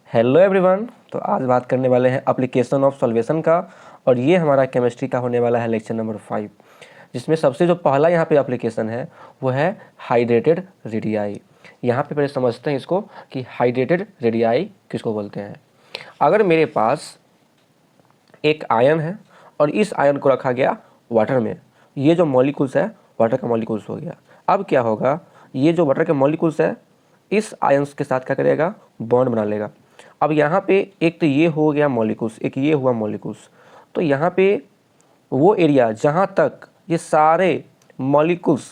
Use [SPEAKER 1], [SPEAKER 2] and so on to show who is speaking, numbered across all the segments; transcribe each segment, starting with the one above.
[SPEAKER 1] Hello everyone. तो आज बात करने वाले हैं एप्लीकेशन ऑफ सॉल्वेशन का, और ये हमारा केमिस्ट्री का होने वाला है लेक्चर नंबर 5, जिसमें सबसे जो पहला यहाँ पे एप्लीकेशन है वो है हाइड्रेटेड रेडियाई। यहाँ पे पहले समझते हैं इसको कि हाइड्रेटेड रेडियाई किसको बोलते हैं। अगर मेरे पास एक आयन है और इस आयन को रखा गया वाटर में, ये जो मॉलिक्यूल्स है वाटर का मॉलिक्यूल्स हो गया। अब क्या होगा, ये जो वाटर के मॉलिक्यूल्स है इस आयन्स के साथ क्या करेगा, बॉन्ड बना लेगा। अब यहाँ पे एक तो ये हो गया मॉलिक्यूल्स, एक ये हुआ मॉलिक्यूल्स। तो यहाँ पे वो एरिया जहाँ तक ये सारे मॉलिक्यूल्स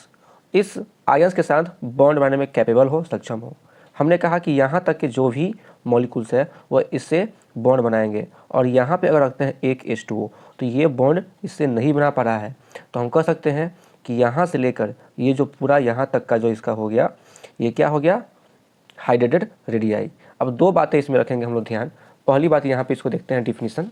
[SPEAKER 1] इस आयन्स के साथ बॉन्ड बनाने में कैपेबल हो, सक्षम हो, हमने कहा कि यहाँ तक के जो भी मॉलिक्यूल्स है वह इससे बॉन्ड बनाएंगे। और यहाँ पे अगर रखते हैं एक H2O तो ये बॉन्ड इससे नहीं बना पा रहा है, तो हम कह सकते हैं कि यहाँ से लेकर ये जो पूरा यहाँ तक का जो इसका हो गया, ये क्या हो गया, हाइड्रेटेड रेडियाई। अब दो बातें इसमें रखेंगे हम लोग ध्यान। पहली बात यहाँ पे इसको देखते हैं definition.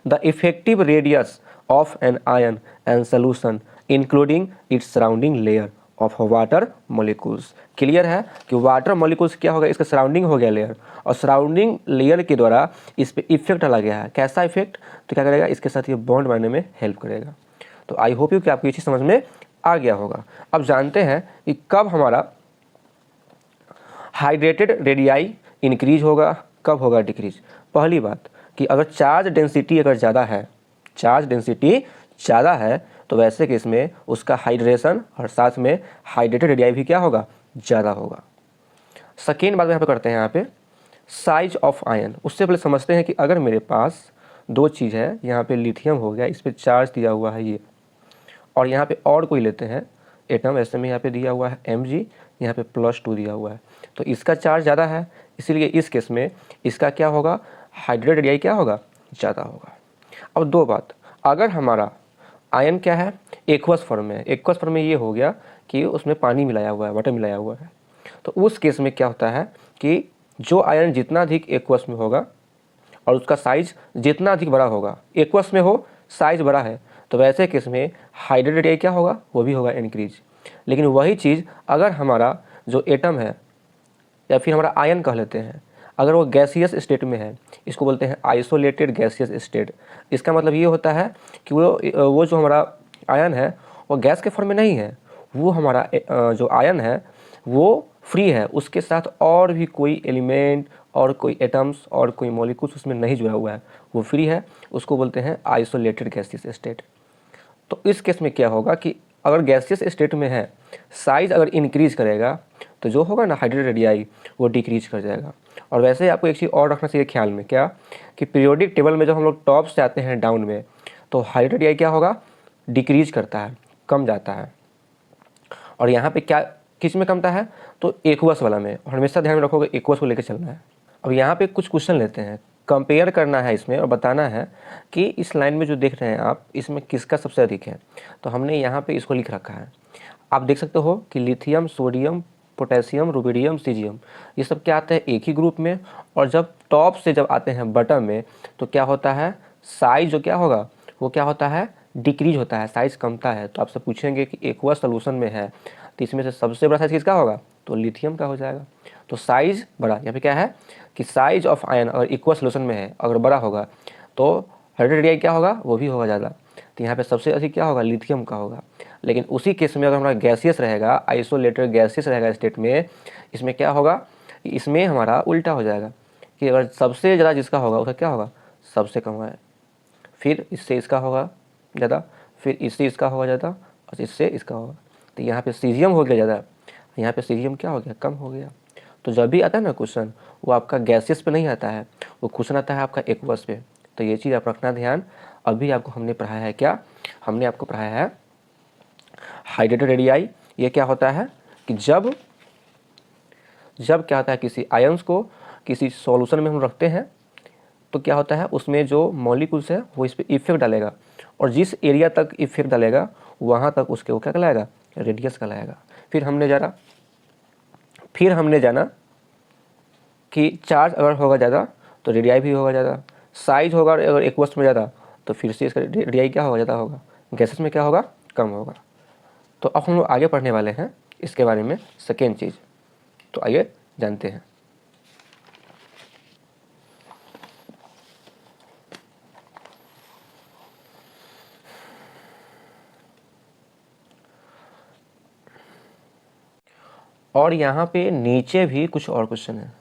[SPEAKER 1] The effective radius of an ion and solution including its surrounding layer of water molecules. Clear है कि वाटर मॉलिक्यूल्स क्या होगा, इसका सराउंडिंग हो गया लेयर, और सराउंडिंग लेयर के द्वारा इस पर इफेक्ट डाला गया है। कैसा इफेक्ट, तो क्या करेगा, इसके साथ ये बॉन्ड बनाने में हेल्प करेगा। तो आई होप यू कि आपको ये चीज़ समझ में आ गया होगा। अब जानते हैं कि कब हमारा हाइड्रेटेड रेडियाई इंक्रीज होगा, कब होगा डिक्रीज। पहली बात कि अगर चार्ज डेंसिटी अगर ज़्यादा है, चार्ज डेंसिटी ज़्यादा है, तो वैसे केस में उसका हाइड्रेशन और साथ में हाइड्रेटेड रेडियाई भी क्या होगा, ज़्यादा होगा। सेकेंड बात यहाँ पे करते हैं, यहाँ पे साइज ऑफ आयन। उससे पहले समझते हैं कि अगर मेरे पास दो चीज़ है, यहाँ पे लिथियम हो गया, इस पर चार्ज दिया हुआ है ये, और यहाँ पे और कोई लेते हैं एटम, ऐसे में यहाँ पे दिया हुआ है Mg, यहाँ पे +2 दिया हुआ है, तो इसका चार्ज ज़्यादा है, इसीलिए इस केस में इसका क्या होगा, हाइड्रेटेड रेडियाई क्या होगा, ज़्यादा होगा। अब दो बात, अगर हमारा आयन क्या है, एक्वस फॉर्म में, एक्वस फॉर्म में ये हो गया कि उसमें पानी मिलाया हुआ है, वाटर मिलाया हुआ है, तो उस केस में क्या होता है कि जो आयन जितना अधिक एक्वस में होगा और उसका साइज जितना अधिक बड़ा होगा, एक्वस में हो साइज बड़ा है, तो वैसे केस में हाइड्रेटेड रेडियाई क्या होगा, वो भी होगा इंक्रीज। लेकिन वही चीज़ अगर हमारा जो एटम है या फिर हमारा आयन कह लेते हैं, अगर वो गैसियस स्टेट में है, इसको बोलते हैं आइसोलेटेड गैसियस स्टेट। इसका मतलब ये होता है कि वो जो हमारा आयन है वो गैस के फॉर्म में नहीं है, वो हमारा जो आयन है वो फ्री है, उसके साथ और भी कोई एलिमेंट और कोई एटम्स और कोई मॉलिक्यूल्स उसमें नहीं जुड़ा हुआ है, वो फ्री है, उसको बोलते हैं आइसोलेटेड गैसियस स्टेट। तो इस केस में क्या होगा कि अगर गैसियस स्टेट में है, साइज अगर इंक्रीज करेगा तो जो होगा ना हाइड्रेटेड रेडियाई वो डिक्रीज कर जाएगा। और वैसे ही आपको एक चीज़ और रखना चाहिए ख्याल में, क्या कि पीरियोडिक टेबल में जब हम लोग टॉप से आते हैं डाउन में, तो हाइड्रेटेड रेडियाई क्या होगा, डिक्रीज करता है, कम जाता है। और यहाँ पे क्या किस में कमता है, तो एक्वस वाला में, और हमेशा ध्यान में रखोगे एक्वस को लेकर चलना है। अब यहाँ पे कुछ क्वेश्चन लेते हैं, कंपेयर करना है इसमें और बताना है कि इस लाइन में जो देख रहे हैं आप, इसमें किसका सबसे अधिक है। तो हमने यहाँ पे इसको लिख रखा है, आप देख सकते हो कि lithium, sodium, potassium, rubidium, caesium, ये सब क्या आते हैं एक ही ग्रुप में। और जब टॉप से जब आते हैं बटन में, तो क्या होता है, साइज जो क्या होगा, वो क्या होता है, डिक्रीज होता है, साइज कमता है। तो आपसे पूछेंगे कि एक्वस सोल्यूशन में है तो इसमें से सबसे बड़ा साइज किसका होगा, तो लिथियम का हो जाएगा। तो साइज बड़ा, यहाँ पे क्या है कि साइज ऑफ आयन अगर इक्वल सोल्यूशन में है, अगर बड़ा होगा तो हाइड्रेटेड रेडियाई क्या होगा, वो भी होगा ज़्यादा। तो यहाँ पे सबसे अधिक क्या होगा, लिथियम का होगा। लेकिन उसी केस में अगर हमारा गैसियस रहेगा, आइसोलेटेड गैसियस रहेगा स्टेट में, इसमें क्या होगा, इसमें हमारा उल्टा हो जाएगा कि अगर सबसे ज़्यादा जिसका होगा उसका क्या होगा, सबसे कम है, फिर इससे इसका होगा ज़्यादा, फिर इससे इसका होगा ज़्यादा, और इससे इसका होगा। तो यहाँ पे सीजियम हो गया ज़्यादा, यहाँ पे सीजियम क्या हो गया, कम हो गया। तो जब भी आता है ना क्वेश्चन, वो आपका गैसियस पे नहीं आता है, वो क्वेश्चन आता है आपका एक्वस पे। तो ये चीज़ आप रखना ध्यान। अभी आपको हमने पढ़ाया है क्या, हमने आपको पढ़ाया है हाइड्रेटेड रेडियाई। ये क्या होता है कि जब क्या होता है, किसी आयंस को किसी सॉल्यूशन में हम रखते हैं तो क्या होता है, उसमें जो मॉलिक्यूल्स है वो इस पर इफेक्ट डालेगा, और जिस एरिया तक इफेक्ट डालेगा वहाँ तक उसके वो क्या कहलाएगा, रेडियस कहलाएगा। फिर हमने जाना कि चार्ज अगर होगा ज़्यादा तो रेडियाई भी होगा ज़्यादा, साइज होगा अगर एक्वस में ज़्यादा तो फिर से इसका रेडियाई क्या होगा, ज़्यादा होगा, गैसेस में क्या होगा, कम होगा। तो अब हम लोग आगे पढ़ने वाले हैं इसके बारे में सेकेंड चीज़। तो आइए जानते हैं। और यहाँ पे नीचे भी कुछ और क्वेश्चन है,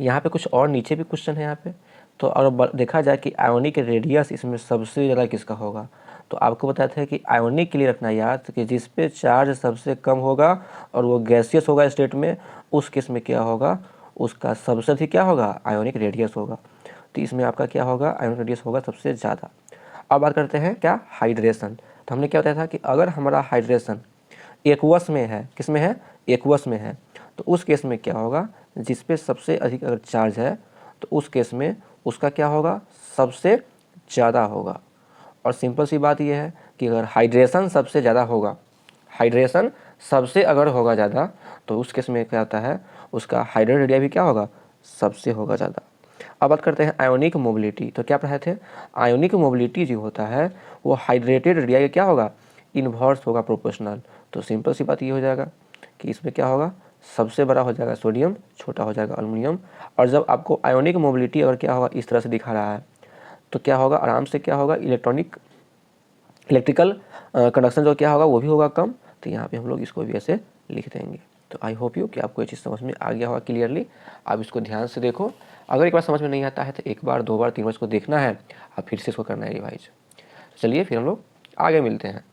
[SPEAKER 1] यहाँ पे कुछ और नीचे भी क्वेश्चन है यहाँ पे। तो अगर देखा जाए कि आयोनिक रेडियस इसमें सबसे ज़्यादा किसका होगा, तो आपको बताते हैं कि आयोनिक के लिए रखना याद कि जिस पे चार्ज सबसे कम होगा और वो गैसियस होगा स्टेट में, उस केस में क्या होगा, उसका सबसे अधिक क्या होगा, आयोनिक रेडियस होगा। तो इसमें आपका क्या होगा, आयोनिक रेडियस होगा सबसे ज़्यादा। अब बात करते हैं क्या, हाइड्रेशन। तो हमने क्या बताया था कि अगर हमारा हाइड्रेशन एक्वस में है, किस में है, एक्वस में है, तो उस केस में क्या होगा, जिस पे सबसे अधिक अगर चार्ज है तो उस केस में उसका क्या होगा, सबसे ज़्यादा होगा। और सिंपल सी बात यह है कि अगर हाइड्रेशन सबसे ज़्यादा होगा, हाइड्रेशन सबसे अगर होगा ज़्यादा, तो उस केस में क्या होता है, उसका हाइड्रेशन रेडिया भी क्या होगा, सबसे होगा ज़्यादा। अब बात करते हैं आयोनिक मोबिलिटी। तो क्या पढ़ाए थे, आयोनिक मोबिलिटी जो होता है वो हाइड्रेटेड रेडिया का क्या होगा, इन्वर्स होगा, प्रोपोर्शनल। तो सिंपल सी बात ये हो जाएगा कि इसमें क्या होगा, सबसे बड़ा हो जाएगा सोडियम, छोटा हो जाएगा अल्युमिनियम। और जब आपको आयोनिक मोबिलिटी अगर क्या होगा इस तरह से दिखा रहा है, तो क्या होगा, आराम से क्या होगा, इलेक्ट्रिकल कंडक्शन जो क्या होगा वो भी होगा कम। तो यहाँ पे हम लोग इसको भी ऐसे लिख देंगे। तो आई होप यू कि आपको ये चीज़ समझ में आ गया होगा क्लियरली। आप इसको ध्यान से देखो, अगर एक बार समझ में नहीं आता है तो एक बार, दो बार, तीन बार इसको देखना है, आप फिर से इसको करना है रिवाइज। चलिए फिर हम लोग आगे मिलते हैं।